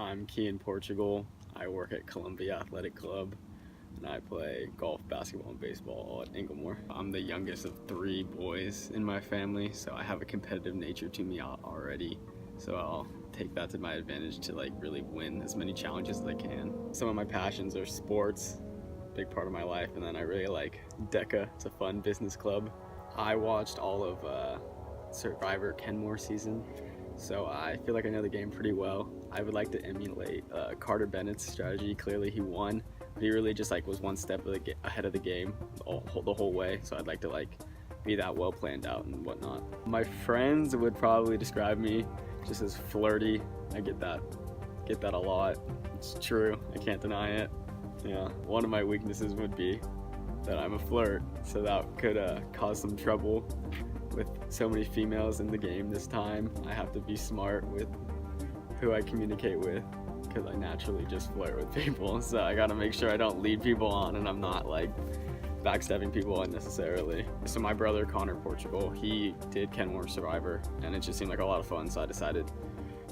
I'm Key in Portugal. I work at Columbia Athletic Club and I play golf, basketball, and baseball at Inglemoor. I'm the youngest of 3 boys in my family, so I have a competitive nature to me already. So I'll take that to my advantage to really win as many challenges as I can. Some of my passions are sports, big part of my life, and then I really like DECA. It's a fun business club. I watched all of Survivor Kenmore season, so I feel like I know the game pretty well. I would like to emulate Carter Bennett's strategy. Clearly he won, but he really just was one step ahead of the game the whole way, so I'd like to be that well planned out and whatnot. My friends would probably describe me just as flirty. I get that a lot. It's true, I can't deny it. Yeah, one of my weaknesses would be that I'm a flirt, so that could cause some trouble with so many females in the game this time. I have to be smart with who I communicate with because I naturally just flirt with people, so I gotta make sure I don't lead people on and I'm not backstabbing people unnecessarily. So my brother Connor Portugal, he did Kenmore Survivor and it just seemed like a lot of fun, so I decided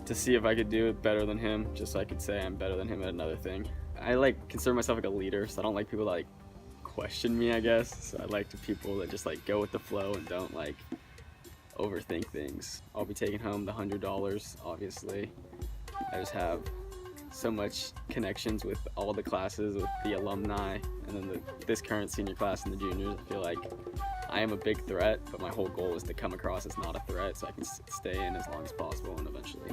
to see if I could do it better than him, just so I could say I'm better than him at another thing. I consider myself a leader, so I don't like people that question me, I guess. So I like people that just go with the flow and don't overthink things. I'll be taking home the $100, obviously. I just have so much connections with all the classes, with the alumni, and then this current senior class and the juniors. I feel like I am a big threat, but my whole goal is to come across as not a threat so I can stay in as long as possible and eventually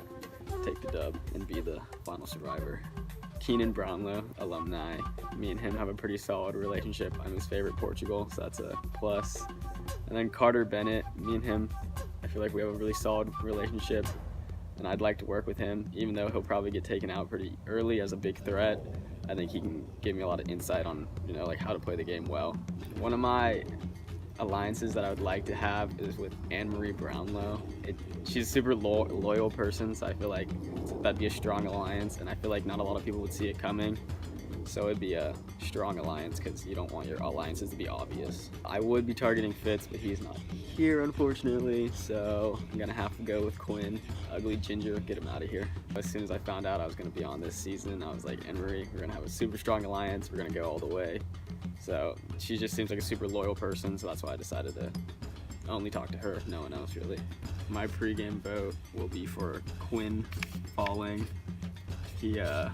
take the dub and be the final survivor. Keenan Brownlow, alumni. Me and him have a pretty solid relationship. I'm his favorite Portugal, so that's a plus. And then Carter Bennett, me and him, I feel like we have a really solid relationship, and I'd like to work with him, even though he'll probably get taken out pretty early as a big threat. I think he can give me a lot of insight on, how to play the game well. One of my alliances that I would like to have is with Anne-Marie Brownlow. She's a super loyal person, so I feel like that'd be a strong alliance, and I feel like not a lot of people would see it coming. So it'd be a strong alliance because you don't want your alliances to be obvious. I would be targeting Fitz, but he's not here unfortunately, so I'm gonna have to go with Quinn. Ugly Ginger, get him out of here. As soon as I found out I was gonna be on this season, I was like, Anne-Marie, we're gonna have a super strong alliance, we're gonna go all the way. So she just seems like a super loyal person, so that's why I decided to only talk to her, no one else really. My pregame vote will be for Quinn falling. A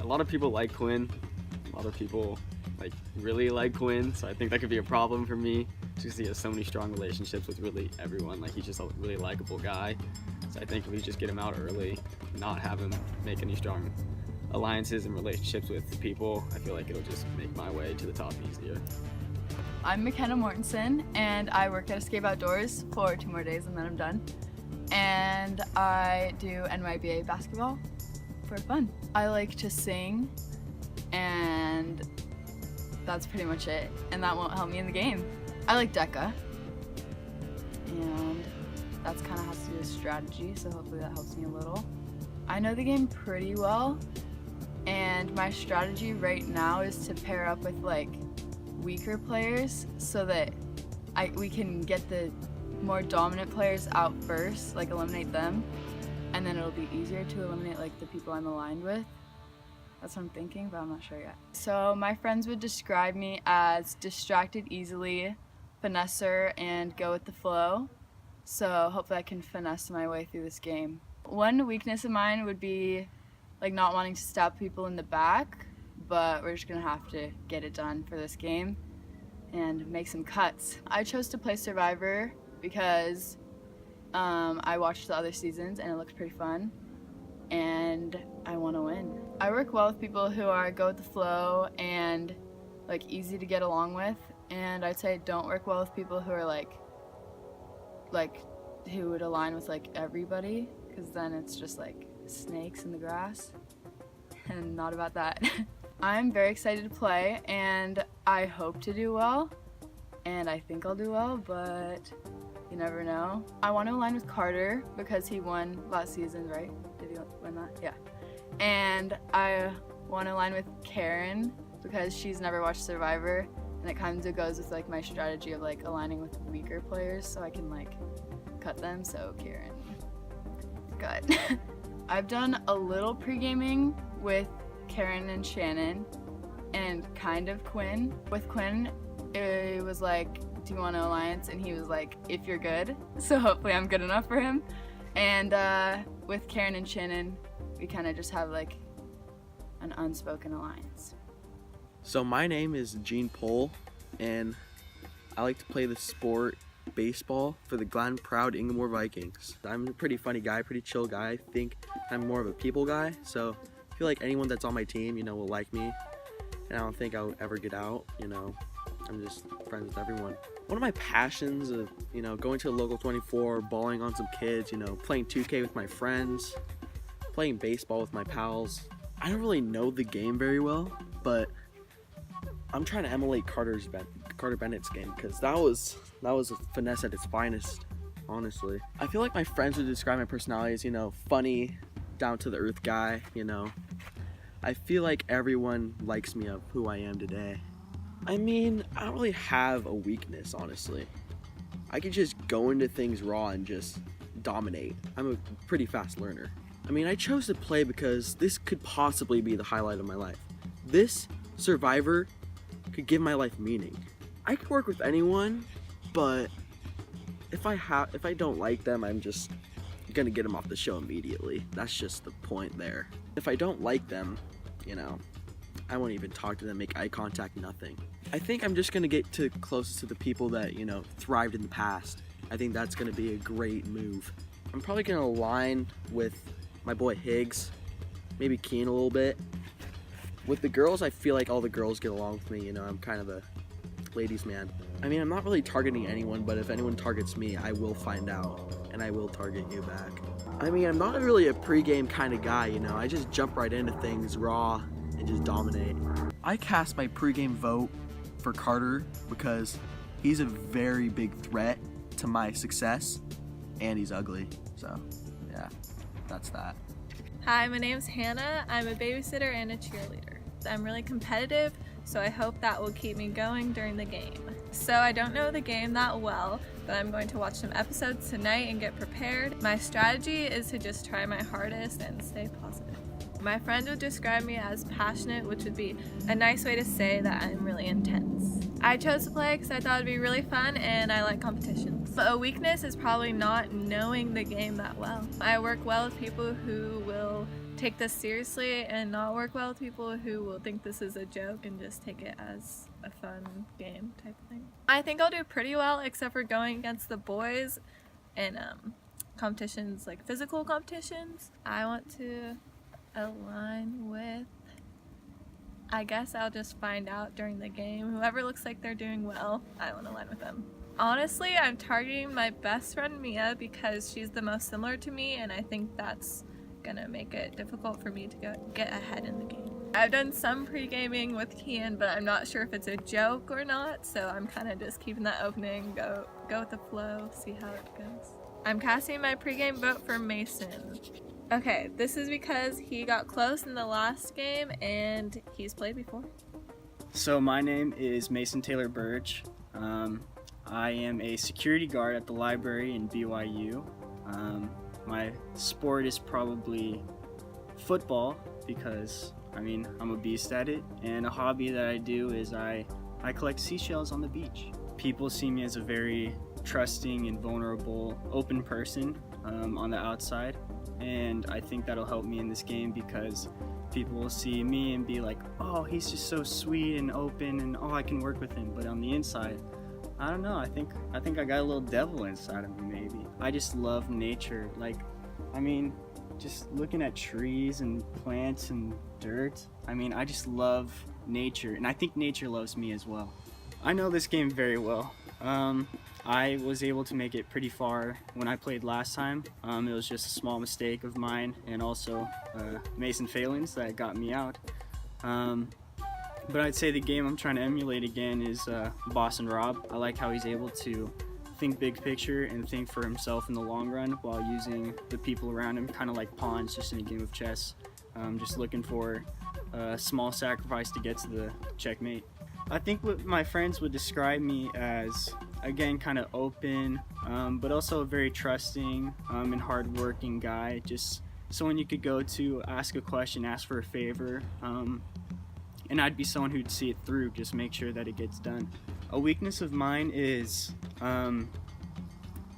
lot of people like Quinn. A lot of people really like Quinn, so I think that could be a problem for me because he has so many strong relationships with really everyone. He's just a really likable guy. So I think if we just get him out early, not have him make any strong alliances and relationships with people, I feel like it'll just make my way to the top easier. I'm McKenna Mortensen, and I work at Escape Outdoors for 2 more days and then I'm done. And I do NYBA basketball for fun. I like to sing, and that's pretty much it. And that won't help me in the game. I like DECA, and that's kind of has to do with strategy, so hopefully that helps me a little. I know the game pretty well, and my strategy right now is to pair up with weaker players so that we can get the more dominant players out first, eliminate them, and then it'll be easier to eliminate the people I'm aligned with. That's what I'm thinking, but I'm not sure yet. So my friends would describe me as distracted easily, finesser, and go with the flow. So hopefully I can finesse my way through this game. One weakness of mine would be not wanting to stab people in the back, but we're just gonna have to get it done for this game and make some cuts. I chose to play Survivor because I watched the other seasons and it looks pretty fun and I want to win. I work well with people who are go with the flow and easy to get along with, and I'd say don't work well with people who are who would align with everybody, because then it's just snakes in the grass and not about that. I'm very excited to play and I hope to do well, and I think I'll do well, but you never know. I want to align with Carter because he won last season, right? Did he win that? Yeah. And I want to align with Karen because she's never watched Survivor, and it kind of goes with my strategy of aligning with weaker players so I can cut them. So Karen, good. I've done a little pre-gaming with Karen and Shannon and kind of Quinn. With Quinn, it was like, do you want an alliance? And he was like, if you're good. So hopefully I'm good enough for him. And with Karen and Shannon, we kind of just have like an unspoken alliance. So my name is Gene Pohl, and I like to play the sport baseball for the Glen Proud Inglemoor Vikings. I'm a pretty funny guy, pretty chill guy. I think I'm more of a people guy, so I feel like anyone that's on my team, will like me, and I don't think I'll ever get out, I'm just friends with everyone. One of my passions of, going to a local 24, balling on some kids, playing 2K with my friends, playing baseball with my pals. I don't really know the game very well, but I'm trying to emulate Carter Bennett's game, because that was a finesse at its finest, honestly. I feel like my friends would describe my personality as, funny, down to the earth guy, I feel like everyone likes me of who I am today. I don't really have a weakness, honestly. I could just go into things raw and just dominate. I'm a pretty fast learner. I chose to play because this could possibly be the highlight of my life. This Survivor could give my life meaning. I could work with anyone, but if I don't like them, I'm just gonna get them off the show immediately. That's just the point there. If I don't like them, I won't even talk to them, make eye contact, nothing. I think I'm just gonna get closest to the people that, thrived in the past. I think that's gonna be a great move. I'm probably gonna align with my boy Higgs, maybe Keen a little bit. With the girls, I feel like all the girls get along with me, I'm kind of a ladies' man. I'm not really targeting anyone, but if anyone targets me, I will find out, and I will target you back. I'm not really a pregame kind of guy, I just jump right into things raw and just dominate. I cast my pregame vote for Carter because he's a very big threat to my success, and he's ugly, so yeah, that's that. Hi, my name's Hannah. I'm a babysitter and a cheerleader. I'm really competitive, so I hope that will keep me going during the game. So I don't know the game that well, but I'm going to watch some episodes tonight and get prepared. My strategy is to just try my hardest and stay positive. My friend would describe me as passionate, which would be a nice way to say that I'm really intense. I chose to play because I thought it'd be really fun and I like competitions. But a weakness is probably not knowing the game that well. I work well with people who will take this seriously and not work well with people who will think this is a joke and just take it as a fun game type of thing. I think I'll do pretty well, except for going against the boys in competitions, like physical competitions. I want to align with, I guess I'll just find out during the game. Whoever looks like they're doing well, I want to align with them. Honestly, I'm targeting my best friend Mia because she's the most similar to me, and I think that's gonna make it difficult for me to get ahead in the game. I've done some pre-gaming with Kian, but I'm not sure if it's a joke or not, so I'm kind of just keeping that opening, go with the flow, see how it goes. I'm casting my pre-game vote for Mason. Okay, this is because he got close in the last game and he's played before. So my name is Mason Taylor Birch. I am a security guard at the library in BYU. My sport is probably football because, I'm a beast at it. And a hobby that I do is I collect seashells on the beach. People see me as a very trusting and vulnerable, open person on the outside. And I think that'll help me in this game because people will see me and be like, oh, he's just so sweet and open and oh, I can work with him. But on the inside, I don't know, I think I got a little devil inside of me maybe. I just love nature. Just looking at trees and plants and dirt. I just love nature, and I think nature loves me as well. I know this game very well. I was able to make it pretty far when I played last time. It was just a small mistake of mine and also Mason Phelan's that got me out. But I'd say the game I'm trying to emulate again is Boston Rob. I like how he's able to think big picture and think for himself in the long run while using the people around him kind of like pawns just in a game of chess. Just looking for a small sacrifice to get to the checkmate. I think what my friends would describe me as, again, kind of open, but also a very trusting and hardworking guy. Just someone you could go to, ask a question, ask for a favor, and I'd be someone who'd see it through, just make sure that it gets done. A weakness of mine is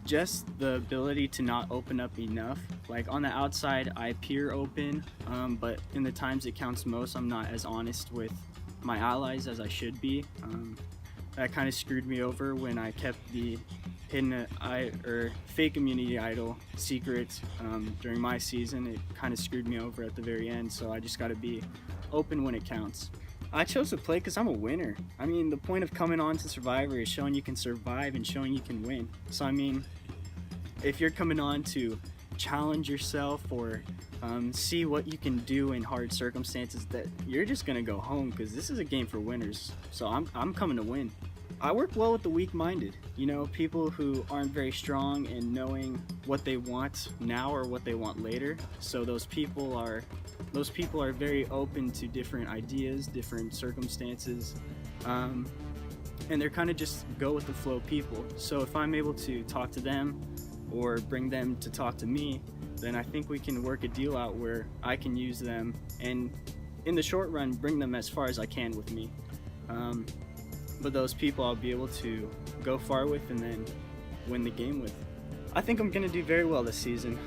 just the ability to not open up enough. Like on the outside, I appear open, but in the times it counts most, I'm not as honest with my allies as I should be. That kind of screwed me over when I kept the fake immunity idol secret during my season. It kind of screwed me over at the very end, so I just got to be open when it counts. I chose to play because I'm a winner. I mean, the point of coming on to Survivor is showing you can survive and showing you can win. So I mean, if you're coming on to challenge yourself or see what you can do in hard circumstances, that you're just gonna go home, because this is a game for winners. So I'm coming to win. I work well with the weak-minded, you know, people who aren't very strong in knowing what they want now or what they want later. So those people are very open to different ideas, different circumstances, and they're kind of just go with the flow people. So if I'm able to talk to them or bring them to talk to me, then I think we can work a deal out where I can use them and in the short run bring them as far as I can with me. But those people I'll be able to go far with and then win the game with. I think I'm gonna do very well this season.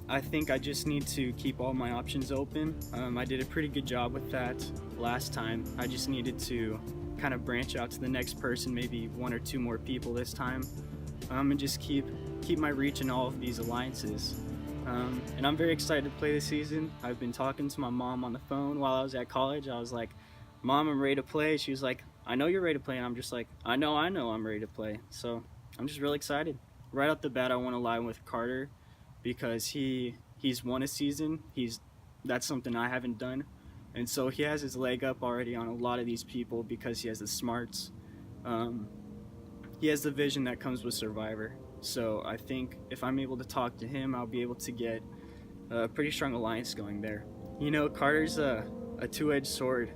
I think I just need to keep all my options open. I did a pretty good job with that last time. I just needed to kind of branch out to the next person, maybe one or two more people this time, and just keep my reach in all of these alliances. And I'm very excited to play this season. I've been talking to my mom on the phone while I was at college. I was like, Mom, I'm ready to play. She was like, I know you're ready to play. And I'm just like, I know I'm ready to play. So I'm just really excited. Right off the bat, I want to line with Carter because he's won a season. That's something I haven't done. And so he has his leg up already on a lot of these people because he has the smarts. He has the vision that comes with Survivor. So I think if I'm able to talk to him, I'll be able to get a pretty strong alliance going there. You know, Carter's a two-edged sword.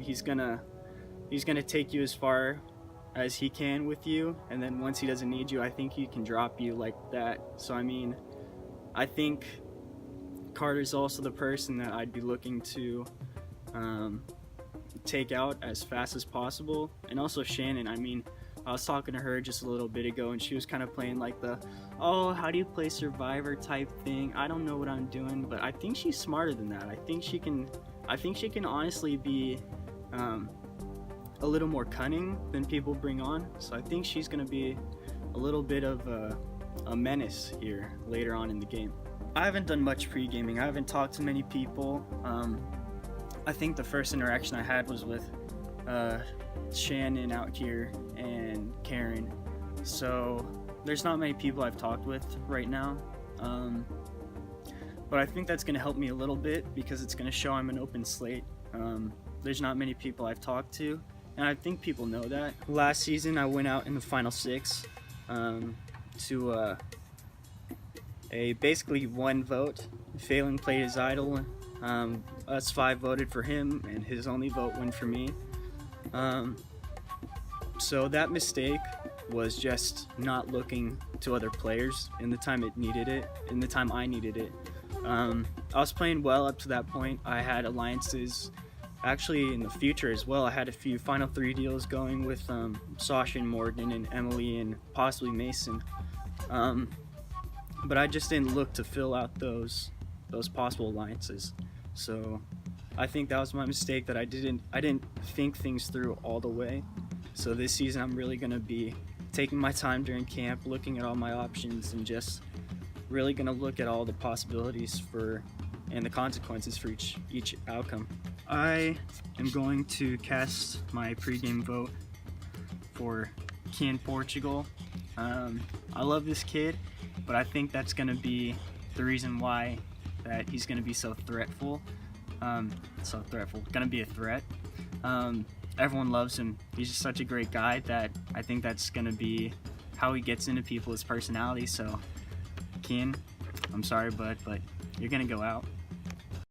He's gonna take you as far as he can with you, and then once he doesn't need you, I think he can drop you like that. So I mean, I think Carter's also the person that I'd be looking to take out as fast as possible. And also Shannon, I mean, I was talking to her just a little bit ago and she was kind of playing like the, oh, how do you play Survivor type thing, I don't know what I'm doing, but I think she's smarter than that. I think she can honestly be a little more cunning than people bring on. So I think she's going to be a little bit of a menace here later on in the game. I haven't done much pre-gaming. I haven't talked to many people. I think the first interaction I had was with Shannon out here and Karen. So there's not many people I've talked with right now. But I think that's going to help me a little bit because it's going to show I'm an open slate. There's not many people I've talked to, and I think people know that. Last season I went out in the final 6 to a basically 1 vote. Phelan played his idol. Us 5 voted for him, and his only vote went for me. So that mistake was just not looking to other players in the time it needed it, in the time I needed it. I was playing well up to that point. I had alliances actually in the future as well. I had a few final 3 deals going with Sasha and Morgan and Emily and possibly Mason. But I just didn't look to fill out those possible alliances. So I think that was my mistake, that I didn't think things through all the way. So this season I'm really going to be taking my time during camp, looking at all my options, and just really going to look at all the possibilities and the consequences for each outcome. I am going to cast my pregame vote for Kian Portugal. I love this kid, but I think that's going to be the reason why that he's going to be so threatful. Going to be a threat. Everyone loves him. He's just such a great guy that I think that's going to be how he gets into people, his personality. So, Kian, I'm sorry, bud, but you're going to go out.